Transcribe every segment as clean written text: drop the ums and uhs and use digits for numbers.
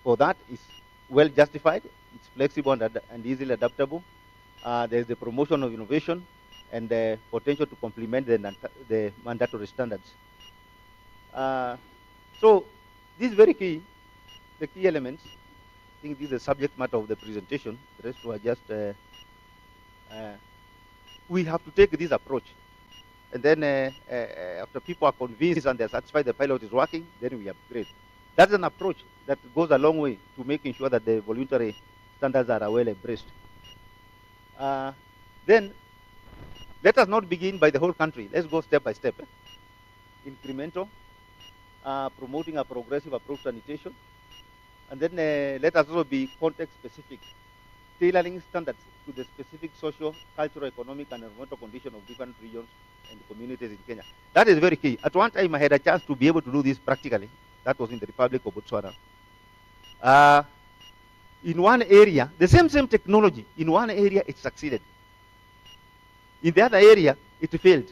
for that is well justified. It's flexible and easily adaptable. There's the promotion of innovation and the potential to complement the mandatory standards. So this is very key, the key elements. I think this is the subject matter of the presentation. The rest were just, we have to take this approach. And then after people are convinced and they're satisfied the pilot is working, then we upgrade. That's an approach that goes a long way to making sure that the voluntary standards are well embraced. Then let us not begin by the whole country. Let's go step by step. Incremental, promoting a progressive approach to sanitation. And then let us also be context specific, tailoring standards to the specific social, cultural, economic, and environmental condition of different regions and communities in Kenya. That is very key. At one time, I had a chance to be able to do this practically. That was in the Republic of Botswana. In one area, the same technology, in one area it succeeded. In the other area, it failed.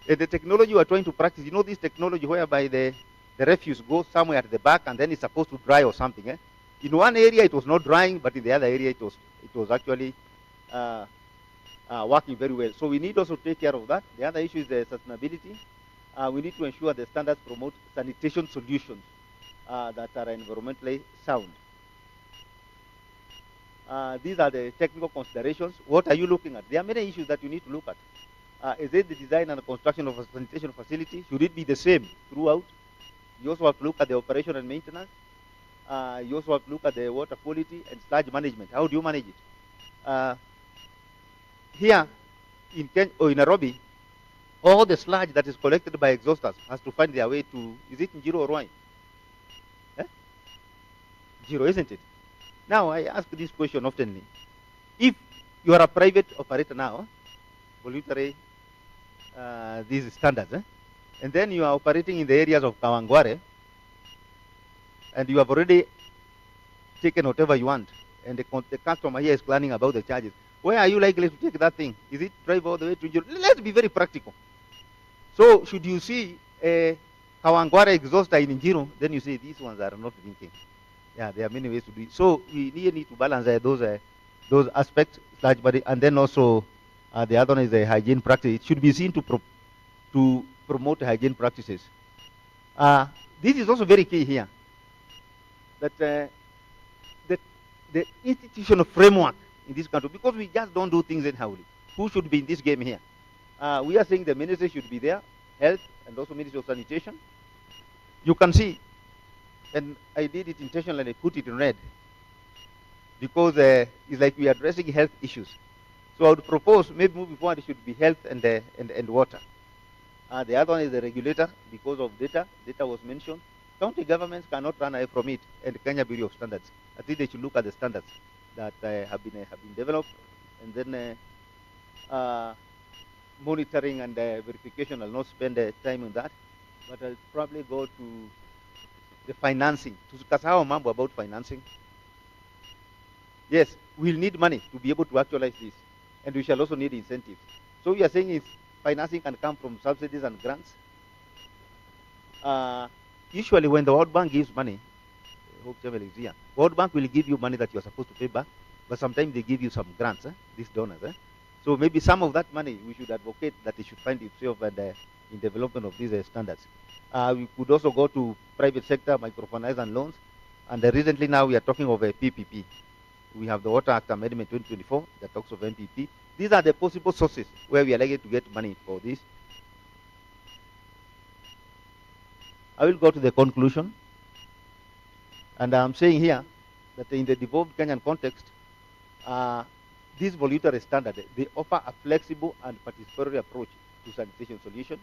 The technology we are trying to practice, you know this technology whereby the refuse goes somewhere at the back and then it's supposed to dry or something. In one area it was not drying, but in the other area it was actually working very well. So we need also to take care of that. The other issue is the sustainability. We need to ensure the standards promote sanitation solutions that are environmentally sound. These are the technical considerations. What are you looking at? There are many issues that you need to look at. Is it the design and the construction of a sanitation facility? Should it be the same throughout? You also have to look at the operation and maintenance. You also have to look at the water quality and sludge management. How do you manage it? Here in Kenya, or in Nairobi, all the sludge that is collected by exhausters has to find their way to, is it Njiro or Ruai? Njiro, isn't it? Now, I ask this question oftenly. If you are a private operator now, voluntary, these standards, and then you are operating in the areas of Kawangware, and you have already taken whatever you want, and the customer here is planning about the charges, where are you likely to take that thing? Is it drive all the way to Njiro? Let's be very practical. So, should you see a Kawangware exhauster in Njiro, then you say these ones are not drinking. Yeah, there are many ways to do it. So we need to balance those aspects, large body, and then also the other one is the hygiene practice. It should be seen to promote hygiene practices. This is also very key here. That the institutional framework in this country, because we just don't do things anyhow. Who should be in this game here? We are saying the ministry should be there, health, and also Ministry of Sanitation. You can see. And I did it intentionally and I put it in red because it's like we are addressing health issues. So I would propose maybe moving forward it should be health and water. The other one is the regulator because of data. Data was mentioned. County governments cannot run away from it, and the Kenya Bureau of Standards. I think they should look at the standards that have been developed, and then monitoring and verification. I'll not spend time on that, but I'll probably go to the financing, tukasahau mambo about financing. Yes, we'll need money to be able to actualize this, and we shall also need incentives. So we are saying if financing can come from subsidies and grants. Usually when the World Bank gives money, I hope Chevel is here, World Bank will give you money that you're supposed to pay back, but sometimes they give you some grants, these donors. So maybe some of that money we should advocate that it should find itself in development of these standards. We could also go to private sector, microfinance and loans. And recently now we are talking of a PPP. We have the Water Act Amendment 2024 that talks of MPP. These are the possible sources where we are likely to get money for this. I will go to the conclusion. And I'm saying here that in the devolved Kenyan context, this voluntary standard, they offer a flexible and participatory approach to sanitation solutions.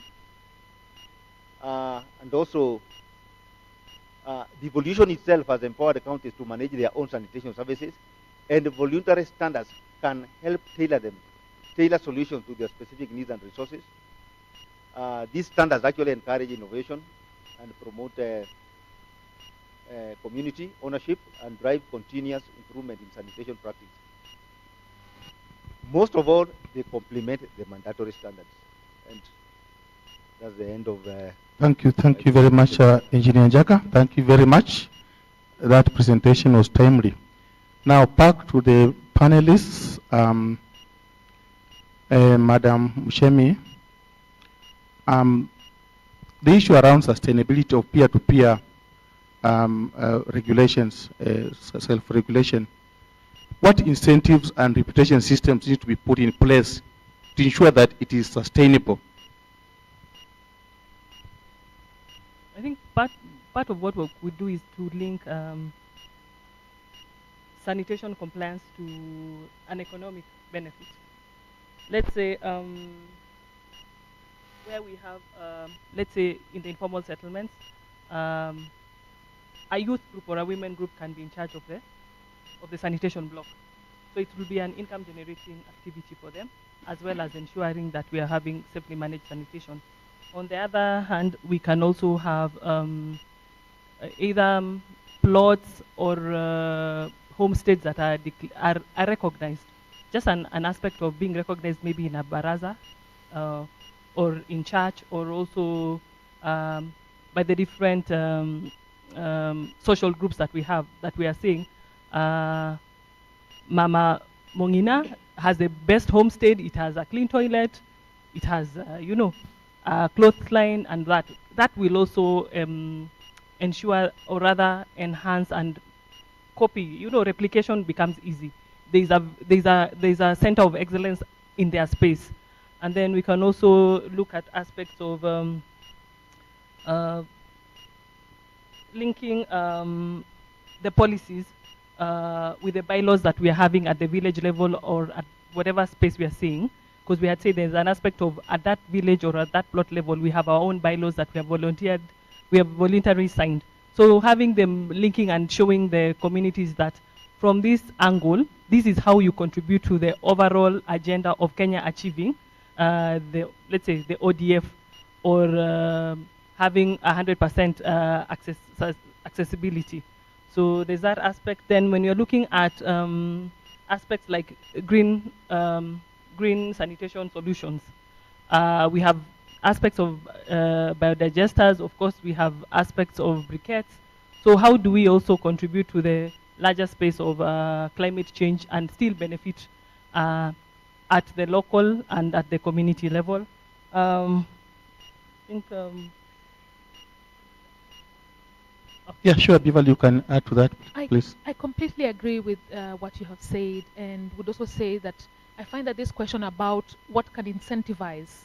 And also, devolution itself has empowered the counties to manage their own sanitation services, and the voluntary standards can help tailor solutions to their specific needs and resources. These standards actually encourage innovation and promote community ownership and drive continuous improvement in sanitation practice. Most of all, they complement the mandatory standards. And that's the end of Thank you very much, Engineer Njaka. Thank you very much. that presentation was timely. Now back to the panelists, Madam Mushemi. The issue around sustainability of peer-to-peer regulations, self-regulation, what incentives and reputation systems need to be put in place to ensure that it is sustainable? I think part of what we do is to link sanitation compliance to an economic benefit. Let's say where we have, let's say in the informal settlements, a youth group or a women group can be in charge of the sanitation block. So it will be an income generating activity for them, as well as ensuring that we are having safely managed sanitation. On the other hand, we can also have either plots or homesteads that are recognized. Just an aspect of being recognized maybe in a baraza or in church, or also by the different social groups that we have, that we are seeing. Mama Mongina has the best homestead. It has a clean toilet. It has, a clothesline, and that will also ensure, or rather enhance and copy. Replication becomes easy. There's a center of excellence in their space, and then we can also look at aspects of linking the policies with the bylaws that we are having at the village level or at whatever space we are seeing. Because we had said there's an aspect of at that village or at that plot level, we have our own bylaws that we have voluntarily signed. So having them linking and showing the communities that from this angle, this is how you contribute to the overall agenda of Kenya achieving let's say the ODF, or having 100% accessibility. So there's that aspect. Then when you're looking at aspects like green sanitation solutions, we have aspects of biodigesters. Of course, we have aspects of briquettes. So how do we also contribute to the larger space of climate change and still benefit at the local and at the community level? I think. Yeah, sure, Bival, you can add to that, please. I completely agree with what you have said, and would also say that I find that this question about what can incentivize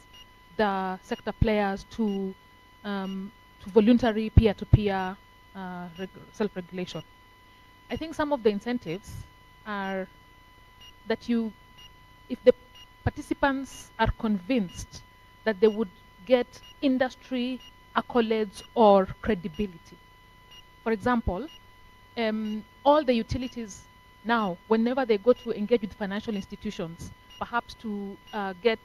the sector players to voluntary peer-to-peer self-regulation. I think some of the incentives are that if the participants are convinced that they would get industry accolades or credibility. For example, all the utilities now, whenever they go to engage with financial institutions, perhaps to get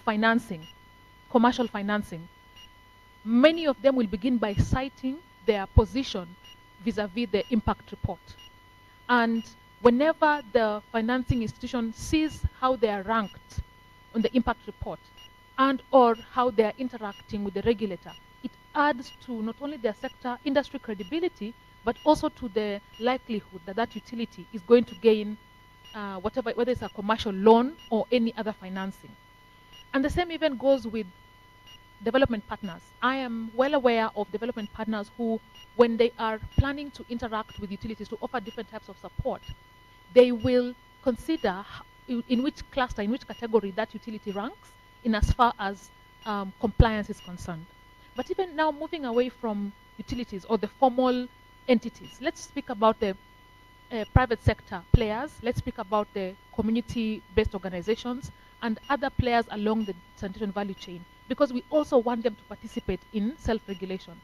financing, commercial financing, many of them will begin by citing their position vis-a-vis the impact report. And whenever the financing institution sees how they are ranked on the impact report and or how they are interacting with the regulator, it adds to not only their sector industry credibility, but also to the likelihood that that utility is going to gain whether it's a commercial loan or any other financing. And the same even goes with development partners. I am well aware of development partners who, when they are planning to interact with utilities to offer different types of support, they will consider in which cluster, in which category that utility ranks in as far as compliance is concerned. But even now, moving away from utilities or the formal entities, let's speak about the private sector players, let's speak about the community-based organizations and other players along the sanitation value chain, because we also want them to participate in self-regulation.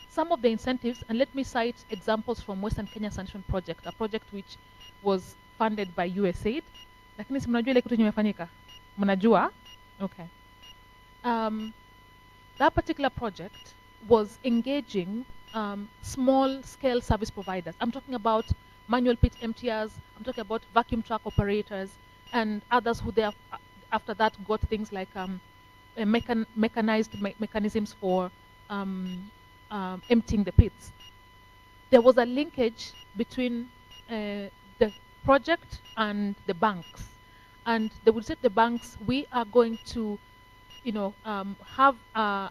Some of the incentives, and let me cite examples from Western Kenya Sanitation Project, a project which was funded by USAID. Lakini si mnajua ile kitu imefanyika? Mnajua? Okay. That particular project was engaging small-scale service providers. I'm talking about manual pit emptiers, I'm talking about vacuum truck operators, and others who after that got things like mechanized mechanisms for emptying the pits. there was a linkage between the project and the banks. And they would say to the banks, we are going to have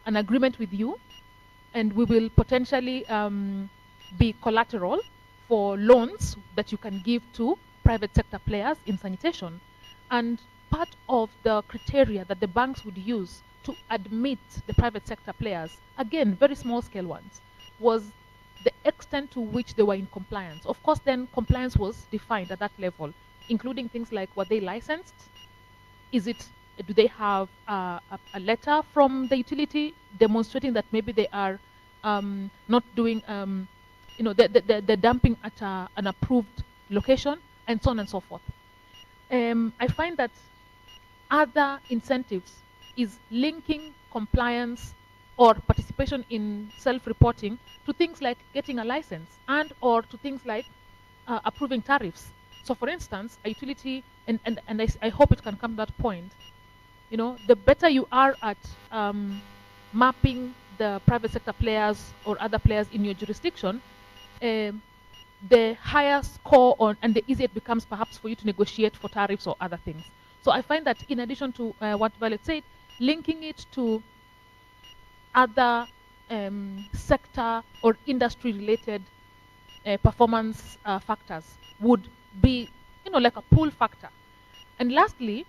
an agreement with you, and we will potentially be collateral for loans that you can give to private sector players in sanitation. And part of the criteria that the banks would use to admit the private sector players, again, very small scale ones, was the extent to which they were in compliance. Of course, then compliance was defined at that level, including things like, were they licensed? Do they have a letter from the utility demonstrating that maybe they are not doing, the dumping at an approved location, and so on and so forth. I find that other incentives is linking compliance or participation in self-reporting to things like getting a license and or to things like approving tariffs. So for instance, a utility, and I hope it can come to that point, the better you are at mapping the private sector players or other players in your jurisdiction, the higher score on, and the easier it becomes perhaps for you to negotiate for tariffs or other things. So I find that in addition to what Violet said, linking it to other sector or industry related performance factors would be, like a pull factor. And lastly,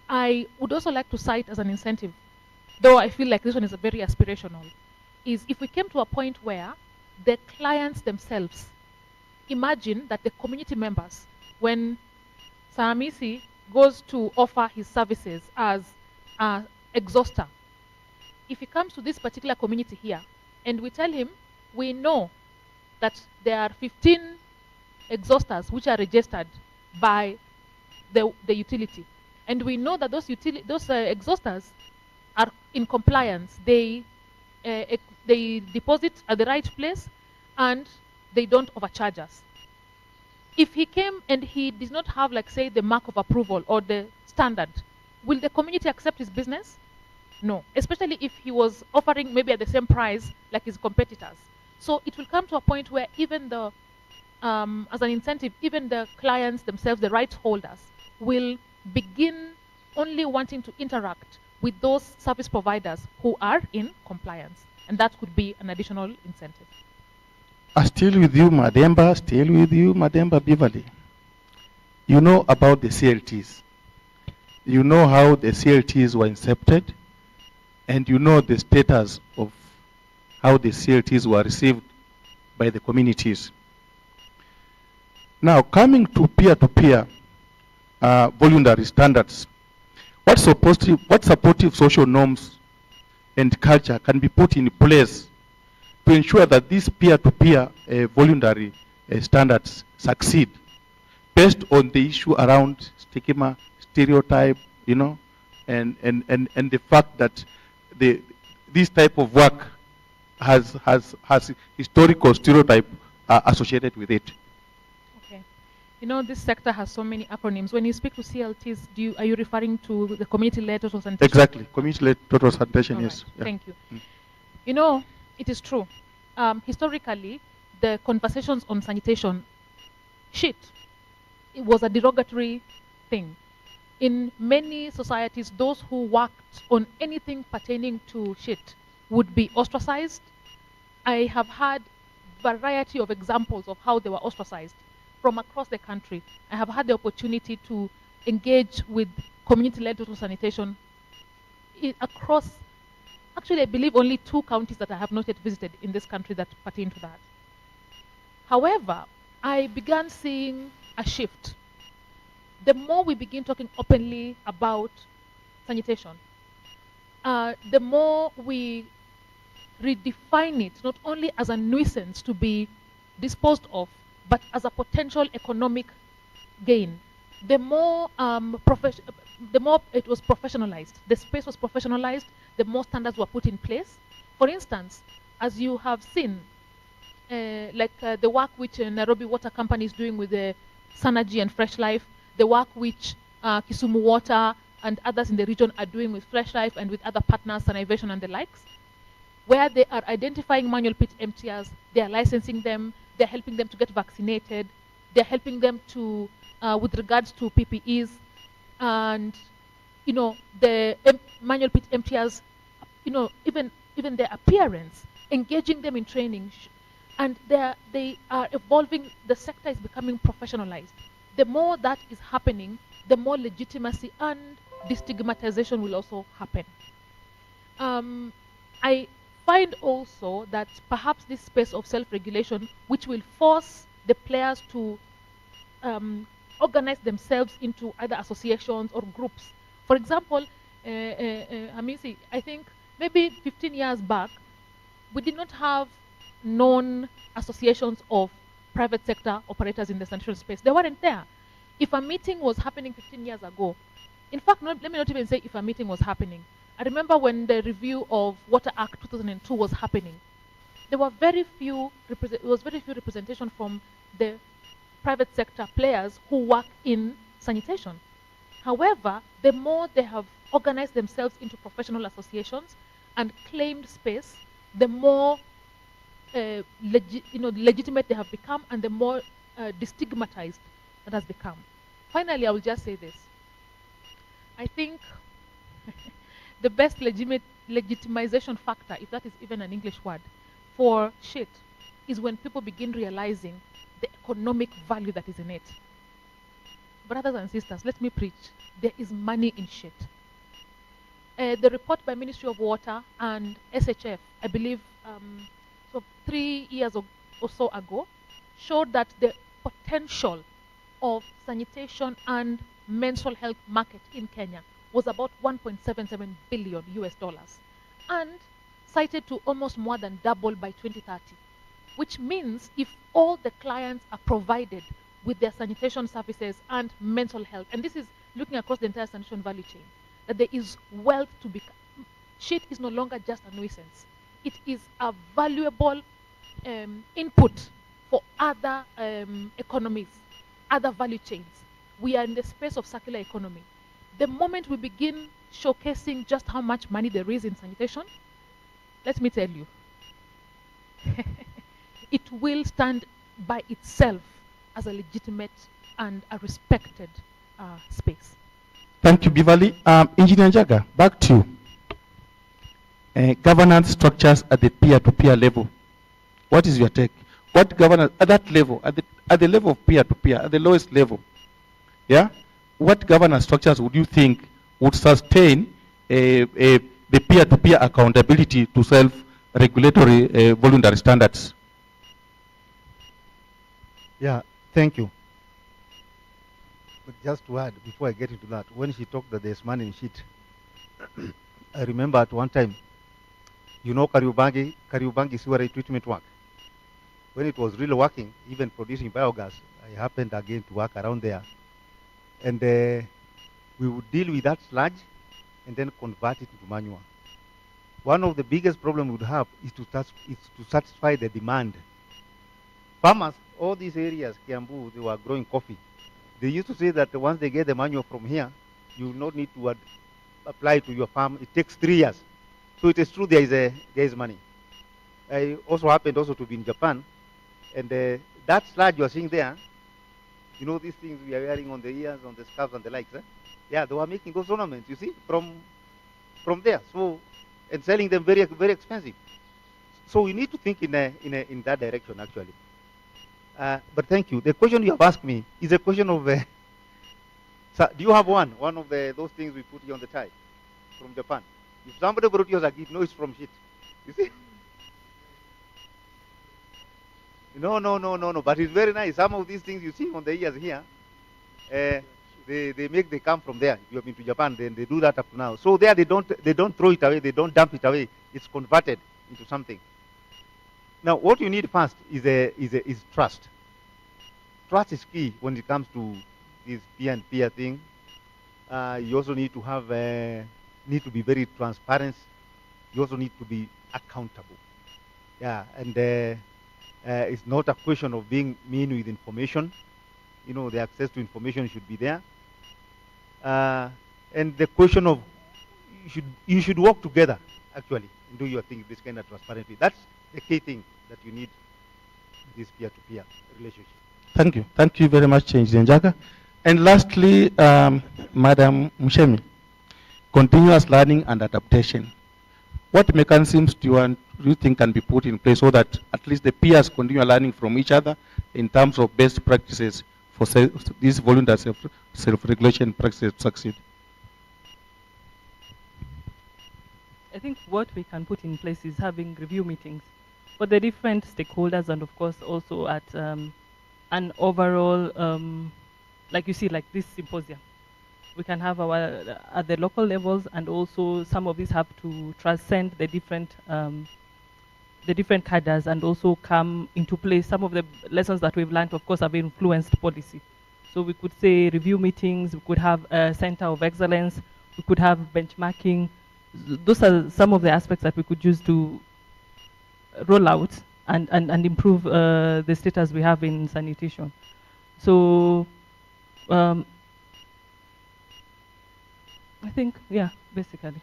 I would also like to cite as an incentive, though I feel like this one is a very aspirational, is if we came to a point where the clients themselves imagine that the community members, when Saramisi goes to offer his services as an exhauster, if he comes to this particular community here and we tell him, we know that there are 15 exhausters which are registered by the utility, and we know that those exhausters are in compliance, they deposit at the right place and they don't overcharge us. If he came and he did not have, like, say, the mark of approval or the standard, will the community accept his business? No, especially if he was offering maybe at the same price like his competitors. So it will come to a point where even the, as an incentive, even the clients themselves, the rights holders, will begin only wanting to interact with those service providers who are in compliance. And that could be an additional incentive. Still with you, Mademba, still with you, Mademba Beverly. You know about the CLTs. You know how the CLTs were incepted, and you know the status of how the CLTs were received by the communities. Now, coming to peer-to-peer voluntary standards, what supportive social norms and culture can be put in place to ensure that these peer-to-peer voluntary standards succeed, based on the issue around stigma, stereotype, and the fact that this type of work has historical stereotype associated with it. Okay, this sector has so many acronyms. When you speak to CLTs, are you referring to the community-led total sanitation? Exactly, community-led total sanitation. All Yes. Right. Yeah. Thank you. It is true. Historically, the conversations on sanitation, it was a derogatory thing. In many societies, those who worked on anything pertaining to shit would be ostracized. I have had variety of examples of how they were ostracized from across the country. I have had the opportunity to engage with community-led total sanitation across, actually I believe only 2 counties that I have not yet visited in this country that pertain to that. However, I began seeing a shift. The more we begin talking openly about sanitation, the more we redefine it not only as a nuisance to be disposed of, but as a potential economic gain. The more it was professionalized, the space was professionalized, the more standards were put in place. For instance, as you have seen, the work which Nairobi Water Company is doing with the Synergy and Fresh Life, the work which Kisumu Water and others in the region are doing with Fresh Life and with other partners, Sanitation and the likes. where they are identifying manual pit emptiers, they are licensing them, they're helping them to get vaccinated, they're helping them to, with regards to PPEs, and the manual pit emptiers, even their appearance, engaging them in training, and they are evolving. The sector is becoming professionalized. The more that is happening, the more legitimacy and destigmatization will also happen. I find also that perhaps this space of self-regulation, which will force the players to organize themselves into either associations or groups. For example, Hamisi, I think maybe 15 years back, we did not have known associations of private sector operators in the sanitation space. They weren't there. If a meeting was happening 15 years ago, in fact, let me not even say if a meeting was happening. I remember when the review of Water Act 2002 was happening, there were very few representation from the private sector players who work in sanitation. However, the more they have organized themselves into professional associations and claimed space, the more legitimate they have become, and the more destigmatized that has become. Finally, I will just say this. I think the best legitimization factor, if that is even an English word, for shit is when people begin realizing the economic value that is in it. Brothers and sisters, let me preach. There is money in shit. The report by Ministry of Water and SHF, I believe, so 3 years or so ago, showed that the potential of sanitation and menstrual health market in Kenya was about 1.77 billion US dollars, and cited to almost more than double by 2030, which means if all the clients are provided with their sanitation services and mental health, and this is looking across the entire sanitation value chain, that there is wealth to be. Shit is no longer just a nuisance. It is a valuable input for other economies, other value chains. We are in the space of circular economy. The moment we begin showcasing just how much money there is in sanitation, let me tell you, it will stand by itself as a legitimate and a respected space. Thank you, Bivali. Engineer Njaga, back to you. Governance structures at the peer-to-peer level. What is your take? What governance at that level, at the level of peer-to-peer, at the lowest level? Yeah. What governance structures would you think would sustain the peer-to-peer accountability to self-regulatory voluntary standards? Yeah, thank you. But just to add, before I get into that, when she talked that there's money in shit, I remember at one time, Kariobangi sewerage treatment work. When it was really working, even producing biogas, I happened again to work around there. And we would deal with that sludge and then convert it into manure. One of the biggest problems we would have is to satisfy the demand. Farmers, all these areas, Kiambu, they were growing coffee. They used to say that once they get the manure from here, you will not need to apply to your farm. It takes 3 years. So it is true there is money. I also happened also to be in Japan, and that sludge you are seeing there, you know these things we are wearing on the ears, on the scarves and the likes. Yeah, they were making those ornaments, you see, from there. So, and selling them very, very expensive. So we need to think in that direction actually. But thank you. The question you have asked me is a question of. So do you have one of those things we put here on the tie from Japan? If somebody brought you as a gift, no, it's from shit. You see? No. But it's very nice. Some of these things you see on the ears here, they come from there. If you have been to Japan, then they do that up to now. So there they don't throw it away, they don't dump it away. It's converted into something. Now what you need first is trust. Trust is key when it comes to this peer and peer thing. You also need to have need to be very transparent. You also need to be accountable. Yeah, and it's not a question of being mean with information. You know, the access to information should be there. And the question of you should work together actually and do your thing this kind of transparently. That's the key thing that you need in this peer-to-peer relationship. Thank you. Thank you very much, Engineer Njaka. And lastly, Madam Mshemi, continuous learning and adaptation. What mechanisms do you think can be put in place so that at least the peers continue learning from each other in terms of best practices for these voluntary self-regulation practices to succeed? I think what we can put in place is having review meetings for the different stakeholders, and of course also at an overall, like you see, like this symposium. We can have our at the local levels, and also some of these have to transcend the different cadres and also come into place. Some of the lessons that we've learned, of course, have influenced policy. So we could say review meetings, we could have a center of excellence, we could have benchmarking. Those are some of the aspects that we could use to roll out and improve the status we have in sanitation. So I think, yeah, basically.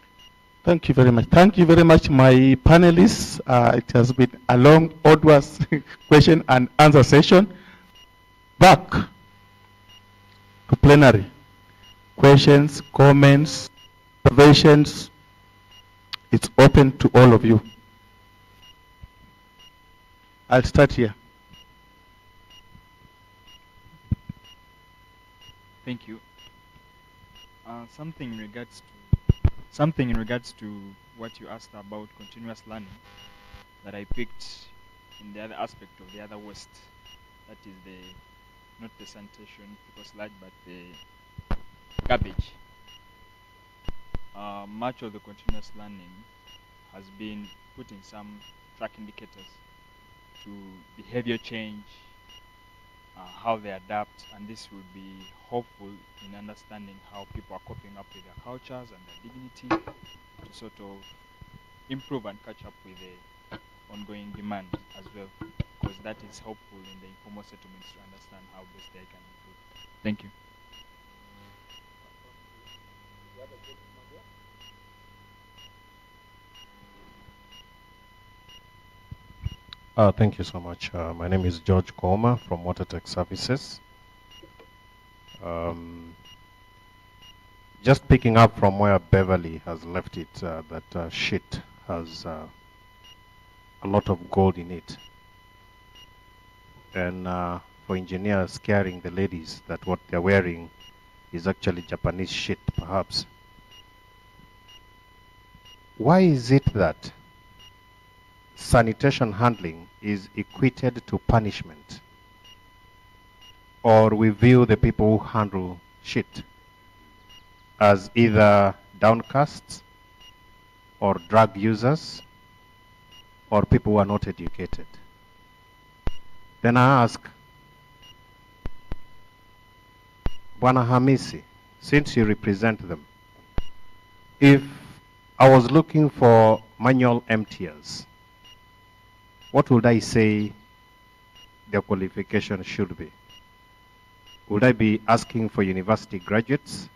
Thank you very much. Thank you very much, my panelists. It has been a long, arduous question and answer session. Back to plenary. Questions, comments, observations. It's open to all of you. I'll start here. Thank you. Something in regards to what you asked about continuous learning that I picked in the other aspect of the other waste, that is not the sanitation because sludge, but the garbage. Much of the continuous learning has been putting some track indicators to behavior change, how they adapt, and this will be helpful in understanding how people are coping up with their cultures and their dignity to sort of improve and catch up with the ongoing demand as well, because that is helpful in the informal settlements to understand how best they can improve. Thank you. Thank you so much. My name is George Koma from Water Tech Services. Just picking up from where Beverly has left it, that sheet has a lot of gold in it. And for engineers carrying the ladies, that what they're wearing is actually Japanese sheet, perhaps. Why is it that sanitation handling is equated to punishment, or we view the people who handle shit as either downcasts or drug users or people who are not educated? Then I ask, Bwana Hamisi, since you represent them, if I was looking for manual emptiers, what would I say their qualification should be? Would I be asking for university graduates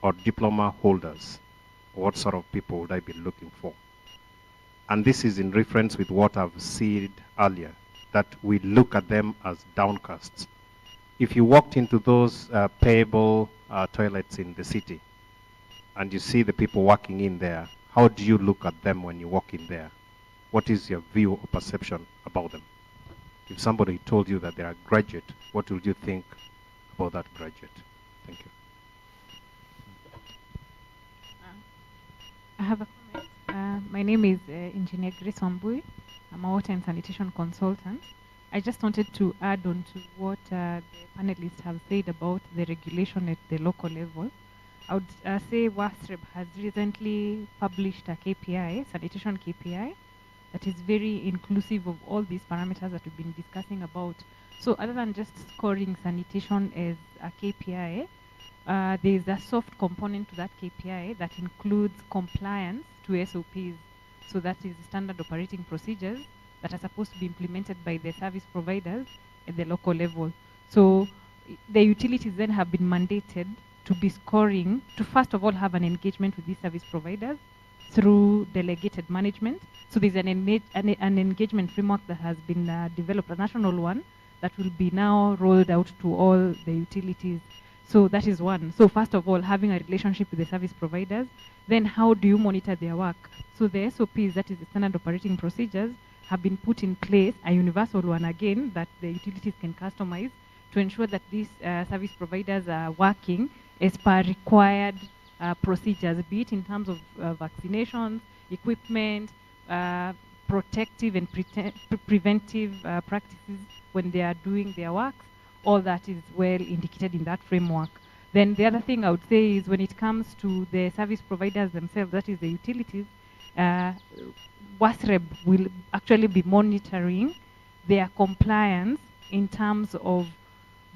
or diploma holders? What sort of people would I be looking for? And this is in reference with what I've said earlier, that we look at them as downcasts. If you walked into those payable toilets in the city and you see the people working in there, how do you look at them when you walk in there? What is your view or perception about them? If somebody told you that they are a graduate, what would you think about that graduate? Thank you. I have a comment. My name is Engineer Grace Wambui. I'm a water and sanitation consultant. I just wanted to add on to what the panelists have said about the regulation at the local level. I would say WASREB has recently published a KPI, sanitation KPI, that is very inclusive of all these parameters that we've been discussing about. So other than just scoring sanitation as a KPI, there is a soft component to that KPI that includes compliance to SOPs. So that is standard operating procedures that are supposed to be implemented by the service providers at the local level. So the utilities then have been mandated to be scoring, to first of all have an engagement with these service providers through delegated management. So there's an engagement framework that has been developed, a national one, that will be now rolled out to all the utilities. So that is one. So first of all, having a relationship with the service providers. Then how do you monitor their work? So the SOPs, that is the standard operating procedures, have been put in place, a universal one again, that the utilities can customize to ensure that these service providers are working as per required procedures, be it in terms of vaccinations, equipment, protective and preventive practices when they are doing their works. All that is well indicated in that framework. Then the other thing I would say is when it comes to the service providers themselves, that is the utilities, WASREB will actually be monitoring their compliance in terms of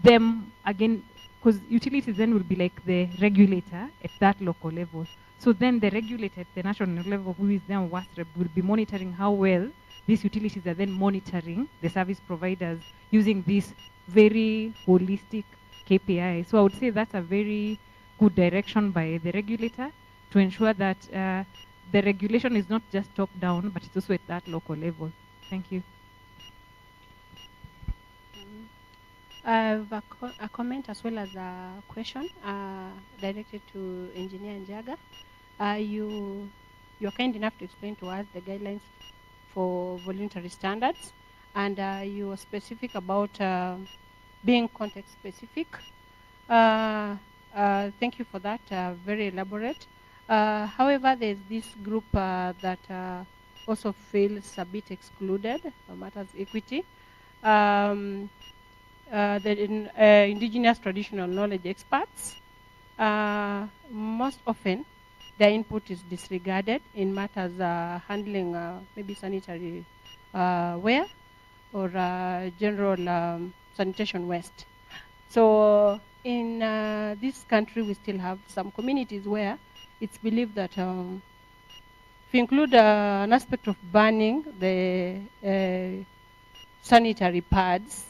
them, again, because utilities then will be like the regulator at that local level. So then the regulator at the national level, who is then WASREB, will be monitoring how well these utilities are then monitoring the service providers using this very holistic KPI. So I would say that's a very good direction by the regulator to ensure that the regulation is not just top down, but it's also at that local level. Thank you. I have a comment as well as a question directed to Engineer Njaga. You're kind enough to explain to us the guidelines for voluntary standards, and you were specific about being context specific. Thank you for that, very elaborate. However, there's this group that also feels a bit excluded, matters equity. The indigenous traditional knowledge experts, most often their input is disregarded in matters handling maybe sanitary wear or general sanitation waste. So in this country, we still have some communities where it's believed that if you include an aspect of banning the sanitary pads,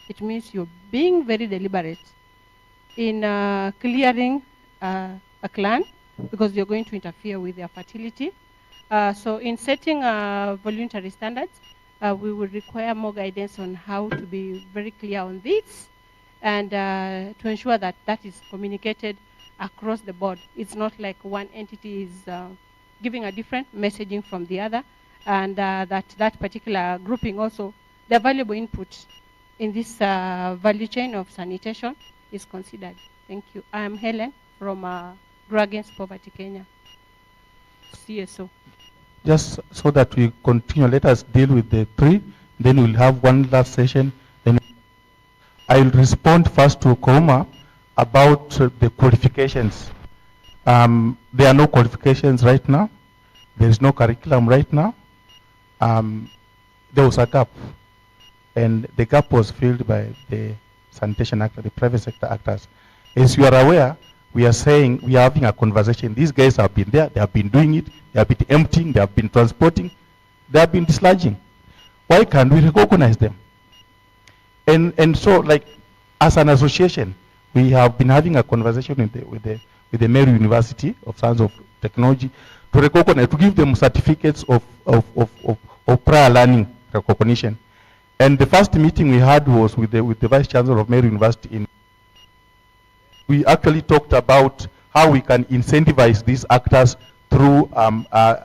it means you're being very deliberate in clearing a clan because you're going to interfere with their fertility. So in setting voluntary standards, we will require more guidance on how to be very clear on this and to ensure that that is communicated across the board. It's not like one entity is giving a different messaging from the other, and that particular grouping also, the valuable input in this value chain of sanitation is considered. Thank you. I'm Helen from Grow Against Poverty Kenya, CSO. Just so that we continue, let us deal with the three, then we'll have one last session. Then I will respond first to Koma about the qualifications. There are no qualifications right now. There is no curriculum right now. There was a gap, and the gap was filled by the sanitation actor, the private sector actors. As you are aware, we are saying, we are having a conversation. These guys have been there, they have been doing it, they have been emptying, they have been transporting, they have been dislodging. Why can't we recognize them? And so, like, as an association, we have been having a conversation with the Meru University of Science of Technology to recognize, to give them certificates of prior learning recognition. And the first meeting we had was with the Vice Chancellor of Meru University. We actually talked about how we can incentivize these actors through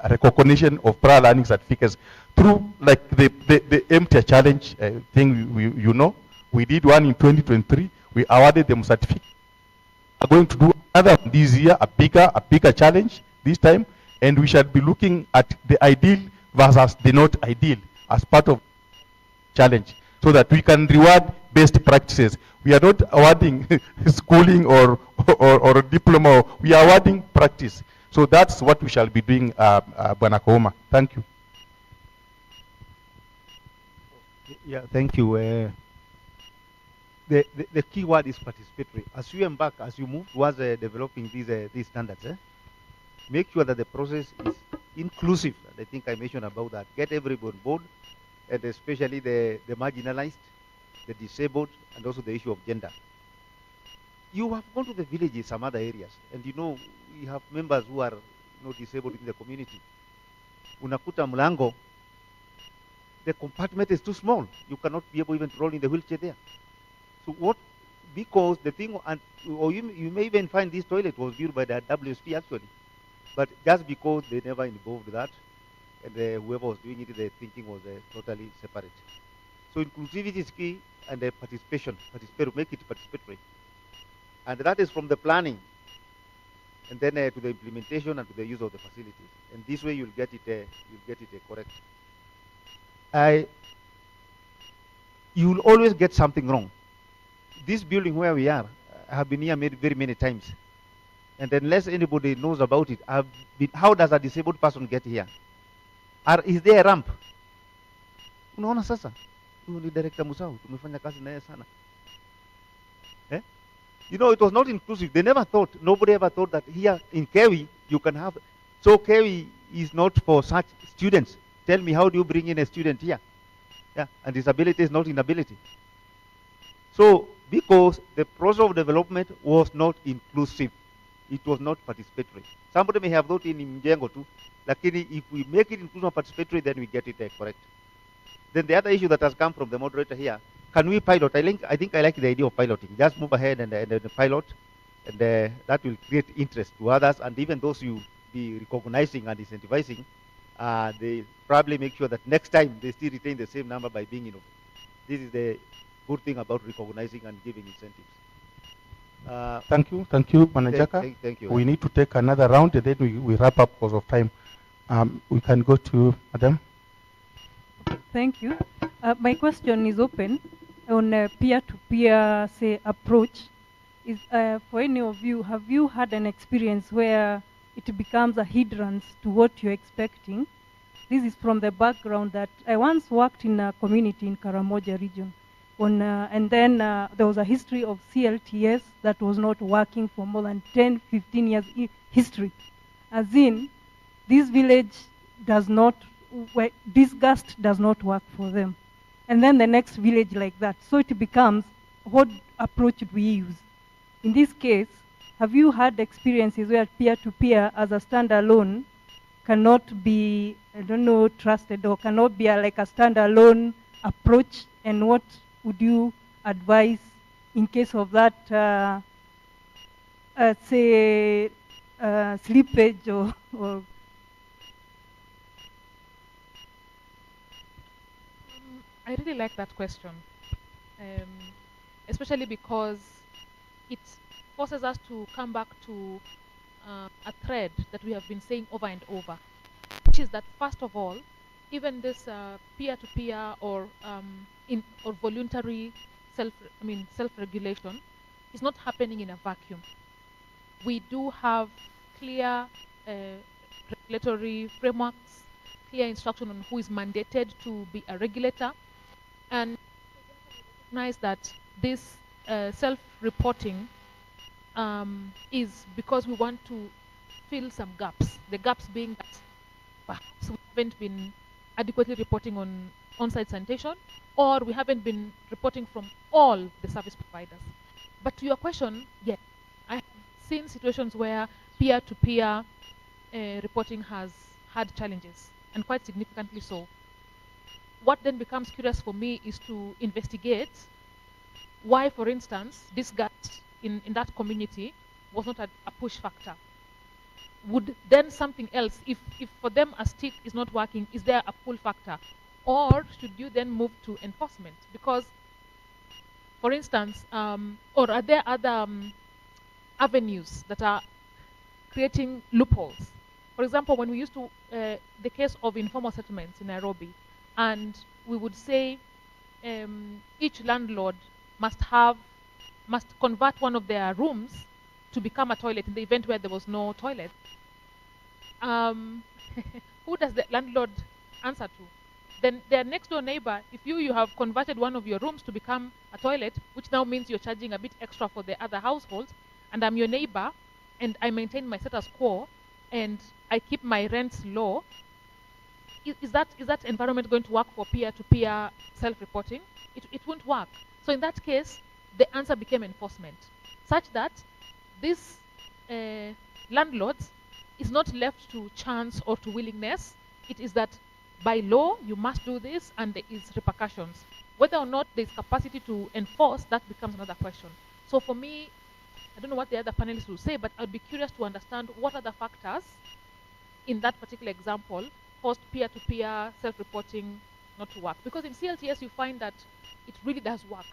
recognition of prior learning certificates, through like the MTIA challenge thing. We did one in 2023. We awarded them certificates. We are going to do another this year, a bigger challenge this time, and we shall be looking at the ideal versus the not ideal as part of challenge, so that we can reward best practices. We are not awarding schooling or diploma. We are awarding practice. So that's what we shall be doing, Bwana Kouma. Thank you. Yeah, thank you. The key word is participatory. As you embark, as you move towards developing these standards, make sure that the process is inclusive. And I think I mentioned about that. Get everybody on board, and especially the marginalized, the disabled, and also the issue of gender. You have gone to the villages, some other areas, and we have members who are disabled in the community. Unakuta mlango, the compartment is too small. You cannot be able even to roll in the wheelchair there. So what, because the thing, or you may even find this toilet was built by the WSP actually, but just because they never involved that, and whoever was doing it, the thinking was totally separate. So inclusivity is key, and participation, make it participatory. And that is from the planning, and then to the implementation and to the use of the facilities. And this way you'll get it correct. You'll always get something wrong. This building where we are, I have been here very many times. And unless anybody knows about it, how does a disabled person get here? Is there a ramp? Unaona sasa? Huyu ni Director Musau, tumefanya kazi na yeye sana. You know, it was not inclusive. They never thought, nobody ever thought that here in Kewi, you can have, so Kewi is not for such students. Tell me, how do you bring in a student here? Yeah, and disability is not inability. So, because the process of development was not inclusive, it was not participatory. Somebody may have thought in Mjengo too, lakini if we make it inclusive and participatory, then we get it correct. Then the other issue that has come from the moderator here, can we pilot? I think I like the idea of piloting. Just move ahead and pilot, and that will create interest to others, and even those you be recognizing and incentivizing, they probably make sure that next time they still retain the same number by being innovative. This is the good thing about recognizing and giving incentives. Thank you, Manajaka. Thank you. We need to take another round, and then we wrap up because of time. We can go to Madam. Thank you. My question is open on peer-to-peer, say, approach. Is for any of you, have you had an experience where it becomes a hindrance to what you're expecting? This is from the background that I once worked in a community in Karamoja region, and then there was a history of CLTS that was not working for more than 10, 15 years history. As in, this village does not, disgust does not work for them. And then the next village like that. So it becomes, what approach do we use? In this case, have you had experiences where peer-to-peer as a standalone cannot be, I don't know, trusted, or cannot be like a standalone approach? And what would you advise in case of that, say, slippage or I really like that question, especially because it forces us to come back to a thread that we have been saying over and over, which is that first of all, even this peer-to-peer or voluntary self-regulation is not happening in a vacuum. We do have clear regulatory frameworks, clear instruction on who is mandated to be a regulator, and recognize that this self-reporting is because we want to fill some gaps. The gaps being that perhaps we haven't been adequately reporting on on-site sanitation, or we haven't been reporting from all the service providers. But to your question, yes, I have seen situations where peer-to-peer reporting has had challenges, and quite significantly so. What then becomes curious for me is to investigate why, for instance, this gap in that community was not a push factor. Would then something else, if for them a stick is not working, is there a pull factor? Or should you then move to enforcement? Because, for instance, or are there other avenues that are creating loopholes? For example, when we used to, the case of informal settlements in Nairobi, and we would say each landlord must convert one of their rooms to become a toilet in the event where there was no toilet. Who does the landlord answer to? Then their next door neighbor, if you have converted one of your rooms to become a toilet, which now means you're charging a bit extra for the other household, and I'm your neighbor, and I maintain my status quo, and I keep my rents low, is that environment going to work for peer-to-peer self-reporting? It won't work. So in that case, the answer became enforcement, such that these landlords, is not left to chance or to willingness. It is that by law you must do this and there is repercussions. Whether or not there is capacity to enforce, that becomes another question. So for me, I don't know what the other panelists will say, but I'd be curious to understand what other factors in that particular example caused peer-to-peer self-reporting not to work. Because in CLTS you find that it really does work.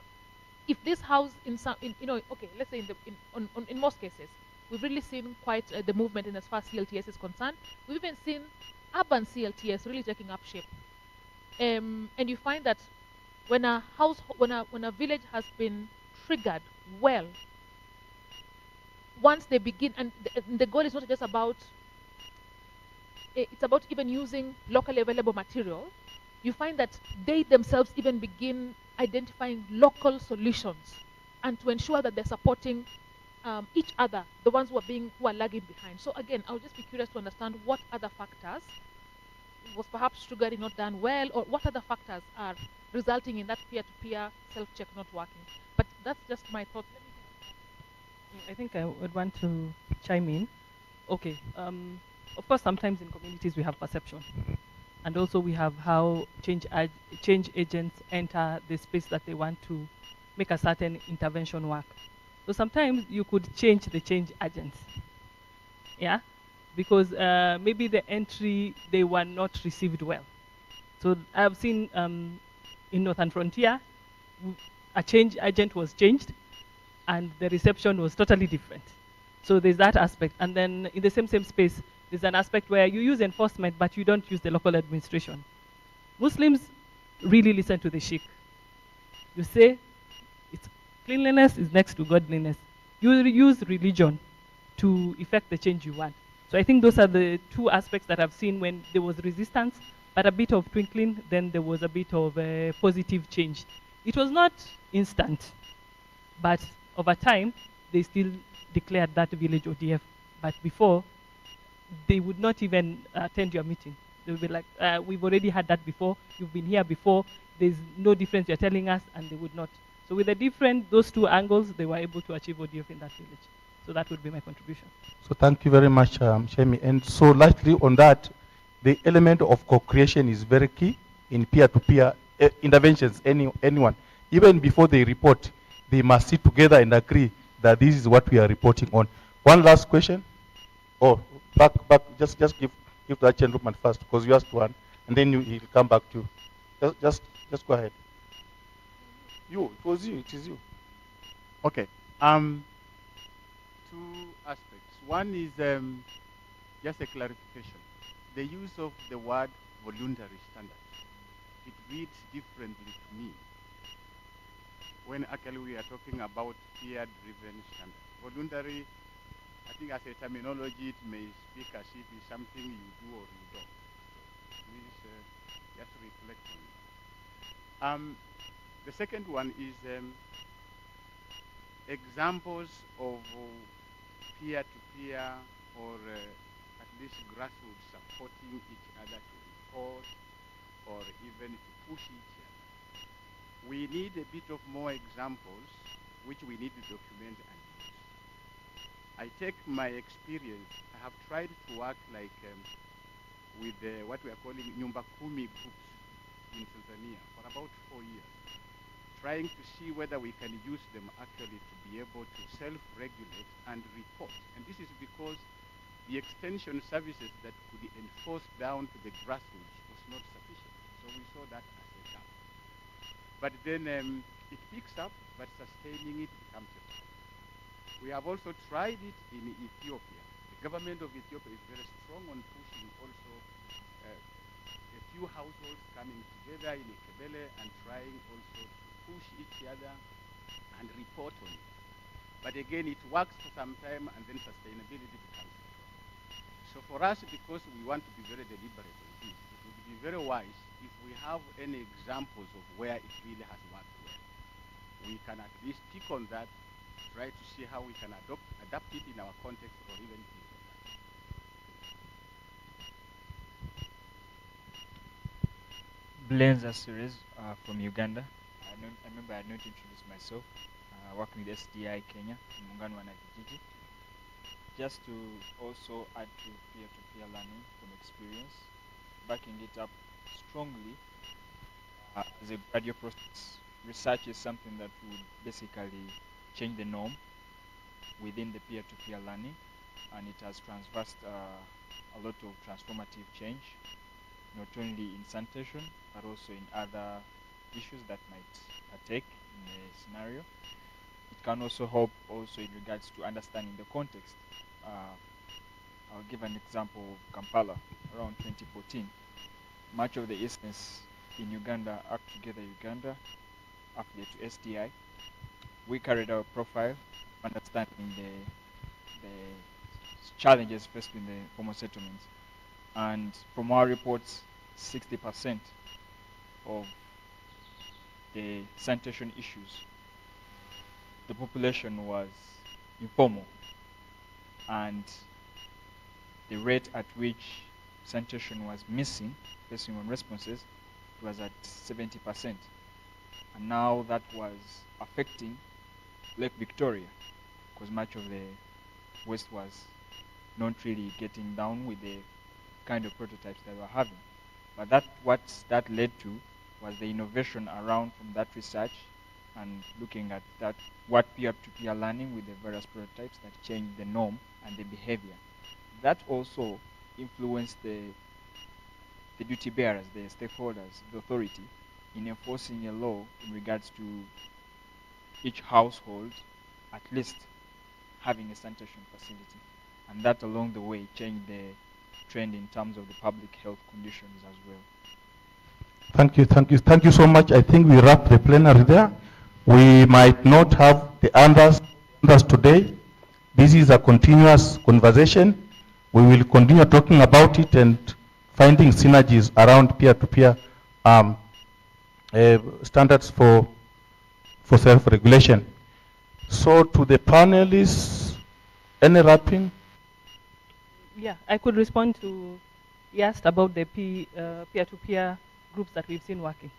If this house in some, okay, let's say in most cases, we've really seen quite the movement in as far as CLTS is concerned. We've even seen urban CLTS really taking up shape. And you find that when a village has been triggered well, once they begin, and the goal is not just about, it's about even using locally available material, you find that they themselves even begin identifying local solutions and to ensure that they're supporting each other, the ones who are lagging behind. So again, I'll just be curious to understand what other factors was perhaps triggering not done well, or what other factors are resulting in that peer-to-peer self-check not working. But that's just my thought. I think I would want to chime in. Okay. Of course, sometimes in communities we have perception. And also we have how change agents enter the space that they want to make a certain intervention work. So sometimes you could change the change agents. Yeah? Because maybe the entry, they were not received well. So I've seen in Northern Frontier, a change agent was changed and the reception was totally different. So there's that aspect. And then in the same space, there's an aspect where you use enforcement, but you don't use the local administration. Muslims really listen to the sheikh. You say, cleanliness is next to godliness. You use religion to effect the change you want. So I think those are the two aspects that I've seen when there was resistance, but a bit of twinkling, then there was a bit of a positive change. It was not instant, but over time, they still declared that village ODF. But before, they would not even attend your meeting. They would be like, we've already had that before, you've been here before, there's no difference you're telling us, and they would not. So with those two angles, they were able to achieve ODF in that village. So that would be my contribution. So thank you very much, Shemi. And so lastly on that, the element of co-creation is very key in peer-to-peer interventions, anyone. Even before they report, they must sit together and agree that this is what we are reporting on. One last question. Oh, back, just give that gentleman first, because you asked one, and then he'll come back to you. Just go ahead. It was you, it is you. Okay. Two aspects. One is just a clarification. The use of the word voluntary standards, it reads differently to me when actually we are talking about peer-driven standards. Voluntary, I think as a terminology, it may speak as if it's something you do or you don't. So please just reflect on it. The second one is examples of peer-to-peer or at least grassroots supporting each other to report or even to push each other. We need a bit of more examples which we need to document and use. I take my experience. I have tried to work like with what we are calling Nyumba Kumi groups in Tanzania for about 4 years, trying to see whether we can use them actually to be able to self-regulate and report. And this is because the extension services that could enforce down to the grassroots was not sufficient. So we saw that as a gap. But then it picks up, but sustaining it becomes a problem. We have also tried it in Ethiopia. The government of Ethiopia is very strong on pushing also a few households coming together in Ekebele and trying also to push each other and report on it. But again, it works for some time and then sustainability becomes a problem. So for us, because we want to be very deliberate on this, it would be very wise if we have any examples of where it really has worked well. We can at least pick on that, try to see how we can adapt it in our context or even build on that. Blenza series from Uganda. I remember I had not introduced myself. Working with SDI Kenya, Muungano wa Wanavijiji. just to also add to peer-to-peer learning from experience, backing it up strongly as a gradual process. Research is something that would basically change the norm within the peer-to-peer learning, and it has traversed a lot of transformative change, not only in sanitation, but also in other issues that might take in a scenario. It can also help also in regards to understanding the context. I'll give an example of Kampala around 2014. Much of the incidents in Uganda, Act Together Uganda, after to SDI, we carried out a profile understanding the challenges faced in the former settlements. And from our reports, 60% of the sanitation issues, the population was informal, and the rate at which sanitation was missing, based on responses, was at 70%. And now that was affecting Lake Victoria, because much of the waste was not really getting down with the kind of prototypes that we were having. But what that led to was the innovation around from that research and looking at that, what peer-to-peer learning with the various prototypes that changed the norm and the behavior. That also influenced the duty bearers, the stakeholders, the authority, in enforcing a law in regards to each household at least having a sanitation facility. And that along the way changed the trend in terms of the public health conditions as well. Thank you so much. I think we wrap the plenary there. We might not have the answers today. This is a continuous conversation. We will continue talking about it and finding synergies around peer-to-peer standards for self-regulation. So to the panelists, any wrapping? Yeah, I could respond to, he asked about the peer-to-peer groups that we've seen working.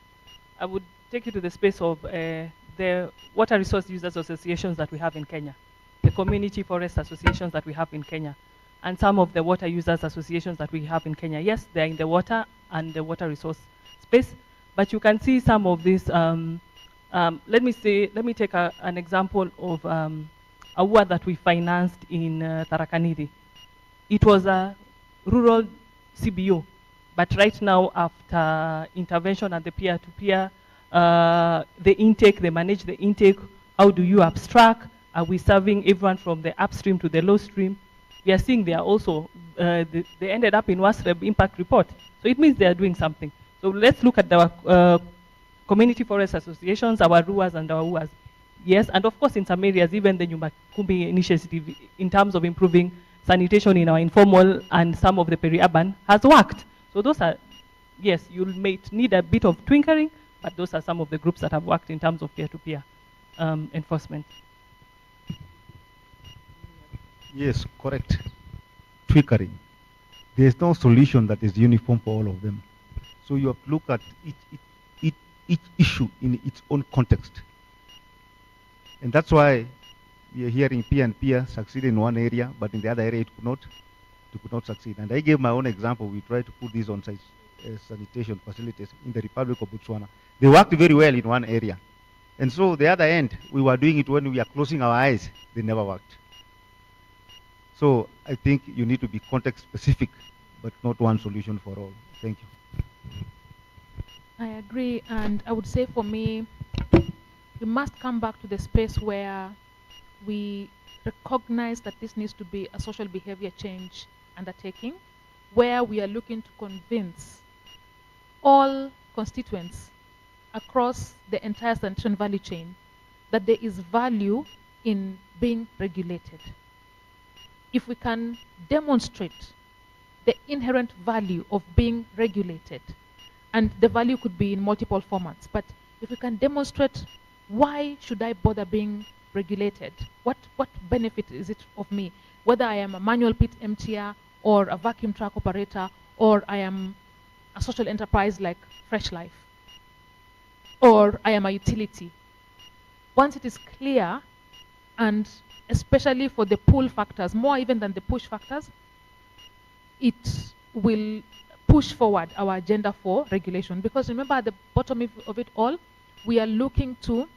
I would take you to the space of the water resource users associations that we have in Kenya, the community forest associations that we have in Kenya, and some of the water users associations that we have in Kenya. Yes, they're in the water and the water resource space, but you can see some of these. Let me take an example of a ward that we financed in Tarakaniri. It was a rural CBO, but right now after intervention and the peer-to-peer, the intake, they manage the intake. How do you abstract? Are we serving everyone from the upstream to the low stream? We are seeing they are also, they ended up in WASREB impact report. So it means they are doing something. So let's look at our community forest associations, our RUAs and our UAs. Yes, and of course in some areas, even the Nyumba Kumi initiative in terms of improving sanitation in our informal and some of the peri-urban has worked. So those are, yes, you may need a bit of twinkering, but those are some of the groups that have worked in terms of peer-to-peer enforcement. Yes, correct. Twinkering. There is no solution that is uniform for all of them. So you have to look at each issue in its own context. And that's why we are hearing peer and peer succeed in one area, but in the other area it could not succeed. And I gave my own example. We tried to put these on-site sanitation facilities in the Republic of Botswana. They worked very well in one area. And so the other end, we were doing it when we are closing our eyes. They never worked. So I think you need to be context specific, but not one solution for all. Thank you. I agree, and I would say for me, we must come back to the space where we recognize that this needs to be a social behavior change undertaking, where we are looking to convince all constituents across the entire sanitation value chain that there is value in being regulated. If we can demonstrate the inherent value of being regulated, and the value could be in multiple formats, but if we can demonstrate why should I bother being regulated? What benefit is it of me? Whether I am a manual pit emptier or a vacuum truck operator, or I am a social enterprise like Fresh Life, or I am a utility. Once it is clear and especially for the pull factors, more even than the push factors, it will push forward our agenda for regulation. Because remember, at the bottom of it all, we are looking to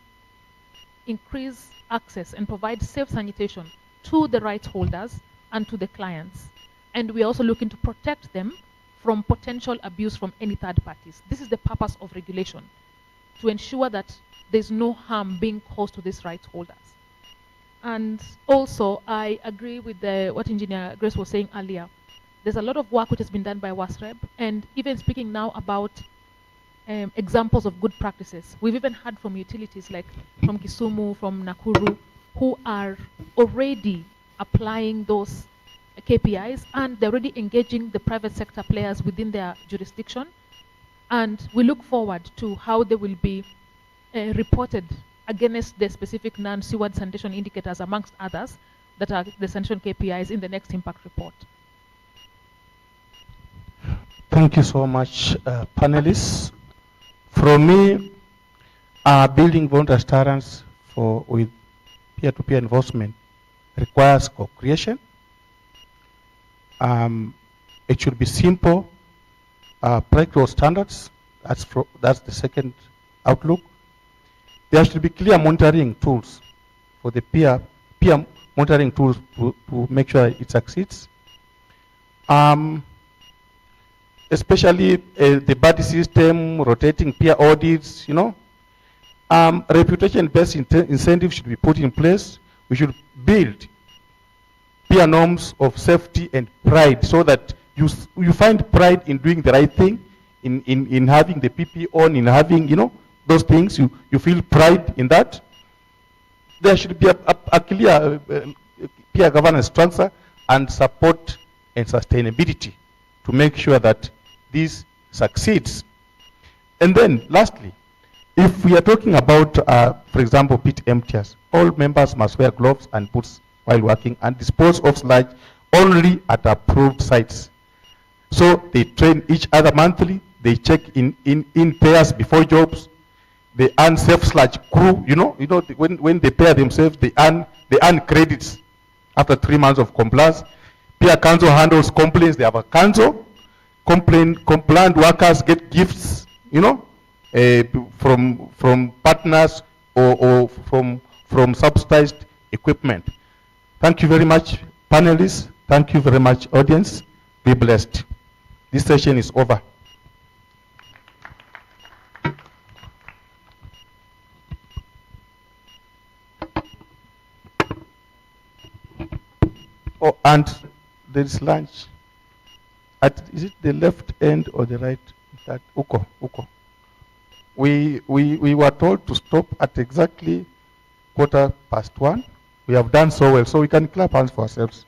increase access and provide safe sanitation to the rights holders and to the clients. And we are also looking to protect them from potential abuse from any third parties. This is the purpose of regulation, to ensure that there's no harm being caused to these rights holders. And also, I agree with what Engineer Grace was saying earlier. There's a lot of work which has been done by WASREB, and even speaking now about examples of good practices. We've even heard from utilities like from Kisumu, from Nakuru, who are already applying those KPIs, and they're already engaging the private sector players within their jurisdiction. And we look forward to how they will be reported against the specific non-sewage sanitation indicators, amongst others, that are the sanitation KPIs in the next impact report. Thank you so much, panelists. From me, building voluntary standards with peer-to-peer enforcement requires co-creation. It should be simple, practical standards. That's the second outlook. There should be clear monitoring tools for the peer monitoring tools to make sure it succeeds. Especially the buddy system, rotating peer audits, reputation-based incentives should be put in place. We should build peer norms of safety and pride, so that you find pride in doing the right thing, in having the PP on, in having, those things, you feel pride in that. There should be a clear peer governance structure and support and sustainability to make sure that this succeeds. And then lastly, if we are talking about, for example, pit emptiers, all members must wear gloves and boots while working and dispose of sludge only at approved sites. So they train each other monthly, they check in pairs before jobs, they earn safe sludge crew, when they pair themselves, they earn credits after 3 months of compliance. Peer council handles complaints, they have a council. Compliant workers get gifts, from partners or from subsidized equipment. Thank you very much, panelists. Thank you very much, audience. Be blessed. This session is over. Oh, and there is lunch. Is it the left end or the right? That Uko. We were told to stop at exactly 1:15. We have done so well, so we can clap hands for ourselves.